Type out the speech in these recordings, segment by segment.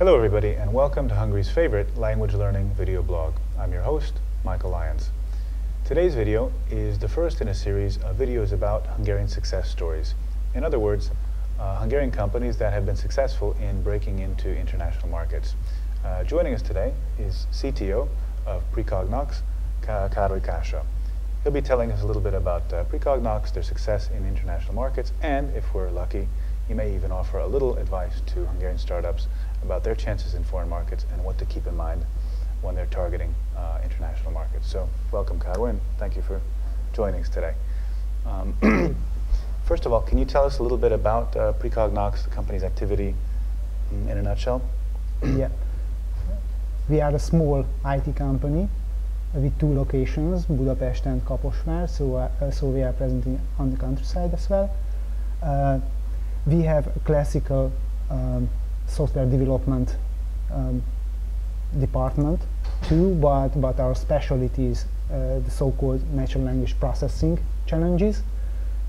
Hello everybody and welcome to Hungary's favorite language learning video blog. I'm your host, Michael Lyons. Today's video is the first in a series of videos about Hungarian success stories. In other words, Hungarian companies that have been successful in breaking into international markets. Joining us today is CTO of Precognox, Károly. He'll be telling us a little bit about Precognox, their success in international markets, and if we're lucky, he may even offer a little advice to Hungarian startups about their chances in foreign markets and what to keep in mind when they're targeting international markets. So welcome, Károly, and thank you for joining us today. First of all, can you tell us a little bit about Precognox, the company's activity in a nutshell? Yeah. We are a small IT company with 2 locations, Budapest and Kaposvár, so we are present on the countryside as well. We have a classical software development department too, but our specialty is the so-called natural language processing challenges,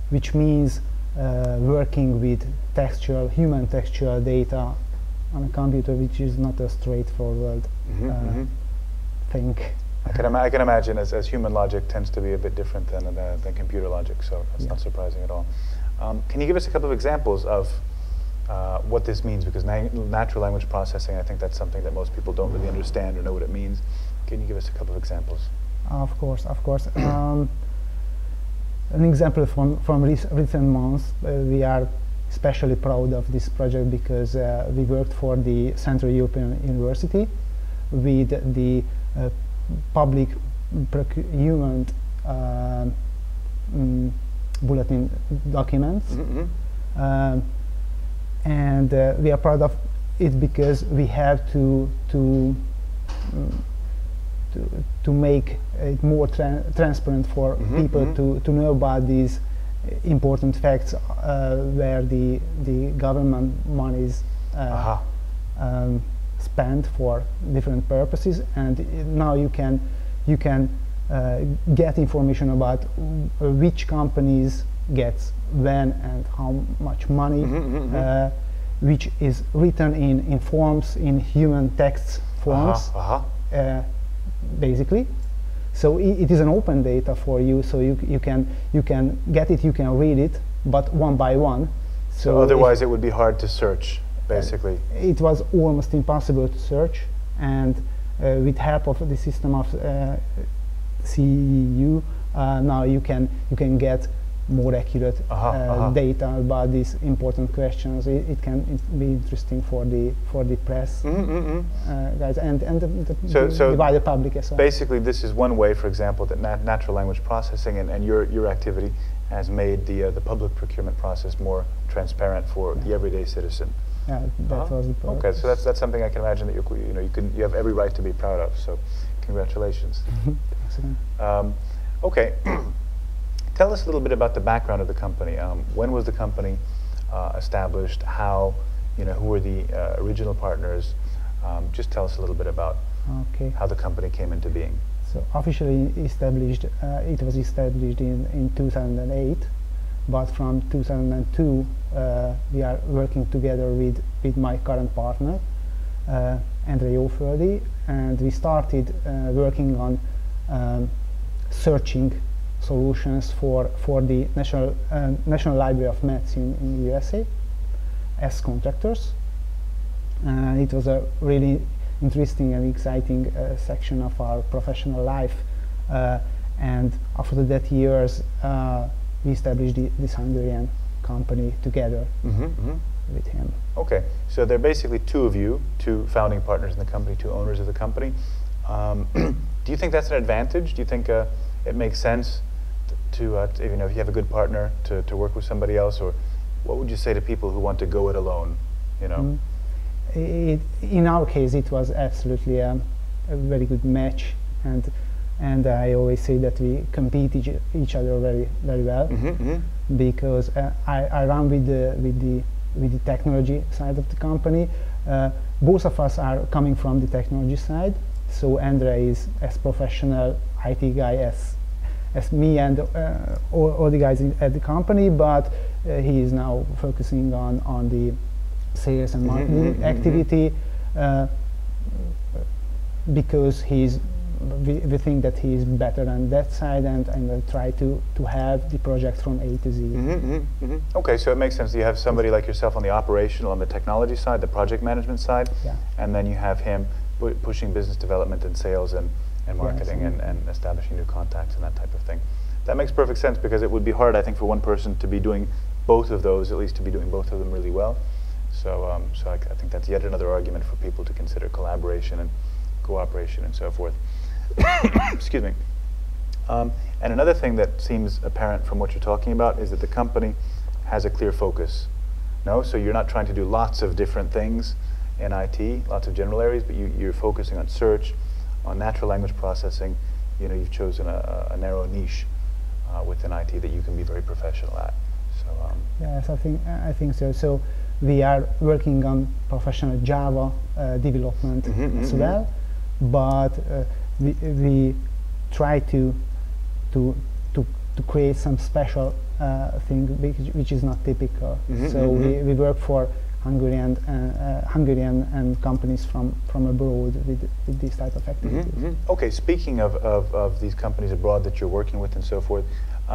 which means working with human textual data on a computer, which is not a straightforward thing. I can imagine as human logic tends to be a bit different than computer logic, so that's not surprising at all. Can you give us a couple of examples of what this means? Because natural language processing, I think that's something that most people don't really understand or know what it means. Can you give us a couple of examples? Of course. An example from recent months, we are especially proud of this project because we worked for the Central European University with the public procurement bulletin documents. And we are proud of it because we have to make it more transparent for people to know about these important facts where the government money is spent for different purposes, and now you can get information about which companies gets when and how much money, which is written in forms, in human text forms, basically. So it is an open data for you, so you can get it, you can read it, but one by one. So otherwise it would be hard to search, basically. It was almost impossible to search, and with help of the system of CEU, now you can get more accurate data about these important questions. It can be interesting for the press guys and the wider public as well. Basically, this is one way, for example, that natural language processing and your activity has made the public procurement process more transparent for the everyday citizen. Yeah, that was the purpose. Okay, so that's something I can imagine that you have every right to be proud of. So, congratulations. Okay. Tell us a little bit about the background of the company. When was the company established? How, who were the original partners? Just tell us a little bit about how the company came into being. So officially established, it was established in 2008, but from 2002 we are working together with my current partner, Endre Jóföldi, and we started working on searching solutions for the National Library of Maths in the USA as contractors. It was a really interesting and exciting section of our professional life, and after that years we established this Hungarian company together with him. Okay, so there are basically 2 of you, 2 founding partners in the company, 2 owners of the company. Do you think that's an advantage? Do you think it makes sense to if you have a good partner to work with somebody else, or what would you say to people who want to go it alone? In our case, it was absolutely a very good match, and I always say that we compete each other very well, because I run with the technology side of the company. Both of us are coming from the technology side, so Endre is as professional IT guy as me and all the guys at the company, but he is now focusing on the sales and marketing activity. because we think that he is better on that side, and try to have the project from A to Z. Okay, so it makes sense. You have somebody like yourself on the operational, on the technology side, the project management side, and then you have him pushing business development and sales and marketing, and establishing new contacts and that type of thing. That makes perfect sense, because it would be hard, I think, for one person to be doing both of those, at least to be doing both of them really well. So, I think that's yet another argument for people to consider collaboration and cooperation and so forth. Excuse me. And another thing that seems apparent from what you're talking about is that the company has a clear focus. No, so you're not trying to do lots of different things in IT, lots of general areas, but you're focusing on search, on natural language processing. You know, you've chosen a narrow niche within IT that you can be very professional at. So yes, I think so. So we are working on professional Java development as well, but we try to create some special thing which is not typical. So we work for Hungarian and companies from abroad with this type of activities. Okay, speaking of these companies abroad that you're working with and so forth,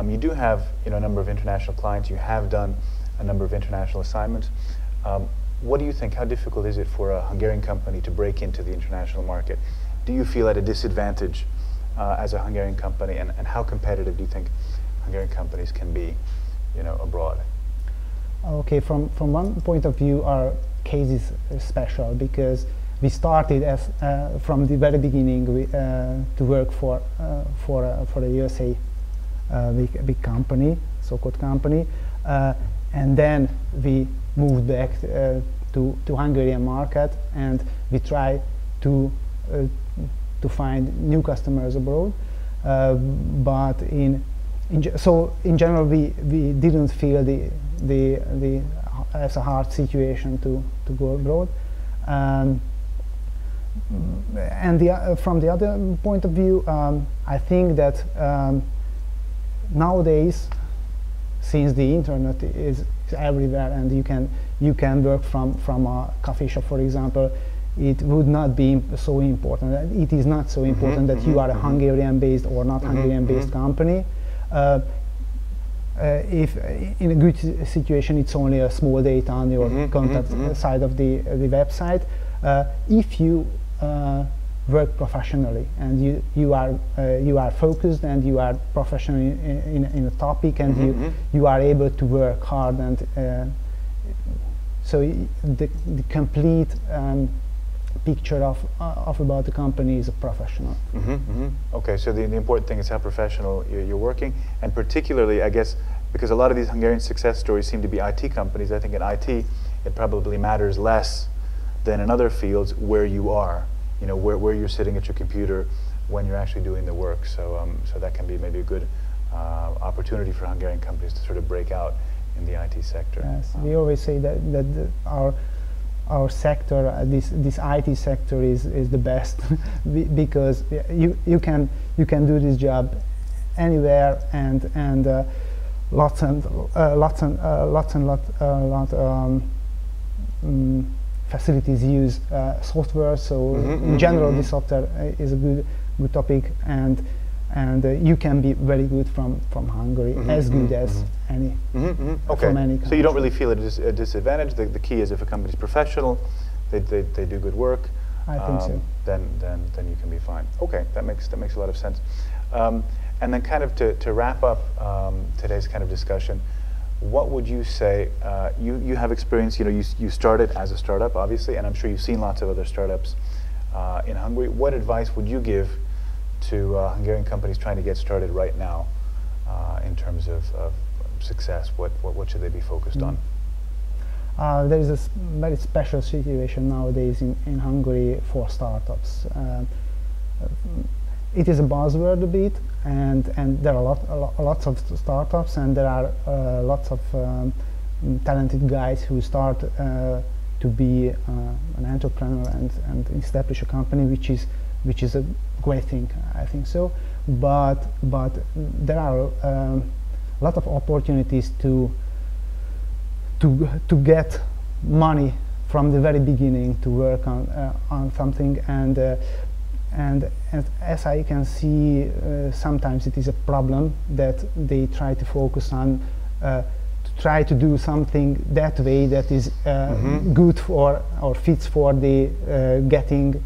you do have a number of international clients. You have done a number of international assignments. What do you think? How difficult is it for a Hungarian company to break into the international market? Do you feel at a disadvantage as a Hungarian company, and how competitive do you think Hungarian companies can be, abroad? Okay, from one point of view, our case is special, because we started as from the very beginning to work for a USA big company, so-called company, and then we moved back to Hungarian market, and we try to find new customers abroad. But in general, we didn't feel as a hard situation to go abroad. And from the other point of view, I think that nowadays, since the internet is everywhere, and you can work from a coffee shop, for example, it would not be so important. It is not so important that you are a Hungarian-based or not Hungarian-based company. If in a good situation, it's only a small data on your contact side of the website. If you work professionally, and you are focused, and you are professional in a topic, and you are able to work hard, and so the complete picture of about the company is a professional. Okay, so the important thing is how professional you're working, and particularly, I guess, because a lot of these Hungarian success stories seem to be IT companies. I think in IT it probably matters less than in other fields where you are, where you're sitting at your computer when you're actually doing the work. So so that can be maybe a good opportunity for Hungarian companies to sort of break out in the IT sector. Yes, we always say that our sector, this IT sector, is the best because you can do this job anywhere, and lots facilities use software. So in general, this software is a good topic, and you can be very good from Hungary, as good as any. Okay, from any so you don't really feel it is a disadvantage. The key is if a company's professional, they do good work. I think so. Then you can be fine. Okay, that makes a lot of sense. And then kind of to wrap up today's kind of discussion, what would you say? You have experience. You started as a startup, obviously, and I'm sure you've seen lots of other startups in Hungary. What advice would you give to Hungarian companies trying to get started right now in terms of success? What should they be focused on? There is a very special situation nowadays in Hungary for startups. It is a buzzword a bit, and there are lots of startups, and there are lots of talented guys who start to be an entrepreneur and establish a company, which is a great thing, I think so. But there are a lot of opportunities to get money from the very beginning to work on something, and as I can see, sometimes it is a problem that they try to focus on, to try to do something that way that is good for or fits for the getting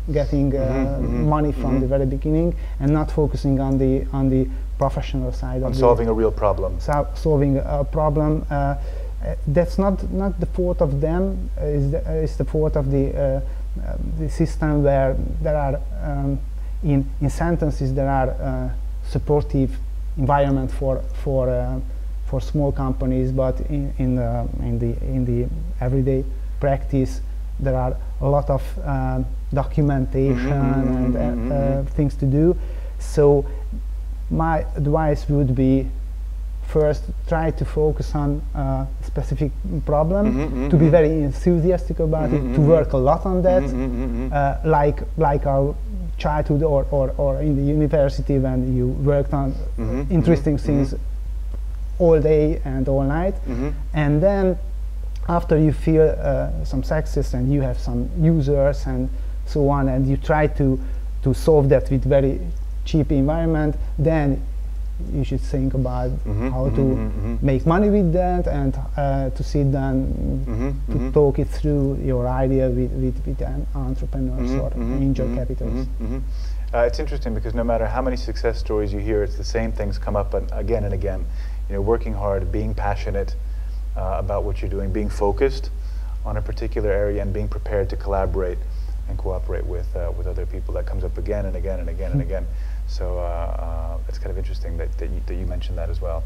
money from the very beginning, and not focusing on the professional side on solving a real problem. Solving a problem. That's not the fault of them. It's the fault of the system, where there are in sentences there are supportive environment for small companies, but in the everyday practice there are a lot of documentation and things to do. So my advice would be, first, try to focus on a specific problem, to be very enthusiastic about it, to work a lot on that, like our childhood or in the university, when you worked on interesting things all day and all night, and then after you feel some success and you have some users and so on, and you try to solve that with very cheap environment, then you should think about how to make money with that, and to sit down to talk it through your idea with entrepreneurs or angel capitalists. It's interesting because no matter how many success stories you hear, it's the same things come up again and again. You know, working hard, being passionate about what you're doing, being focused on a particular area, and being prepared to collaborate and cooperate with other people. That comes up again and again and again and again. So it's kind of interesting that you mentioned that as well.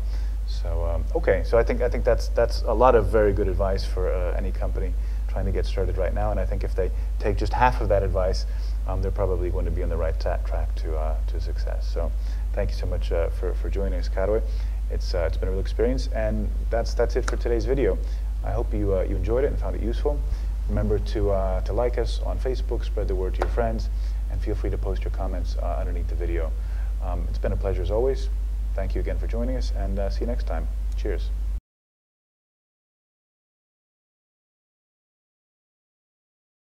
So okay, so I think that's a lot of very good advice for any company trying to get started right now. And I think if they take just half of that advice, they're probably going to be on the right track to success. So thank you so much for joining us, Karol. It's been a real experience, and that's it for today's video. I hope you enjoyed it and found it useful. Remember to like us on Facebook, spread the word to your friends, and feel free to post your comments underneath the video. It's been a pleasure as always. Thank you again for joining us, and see you next time. Cheers.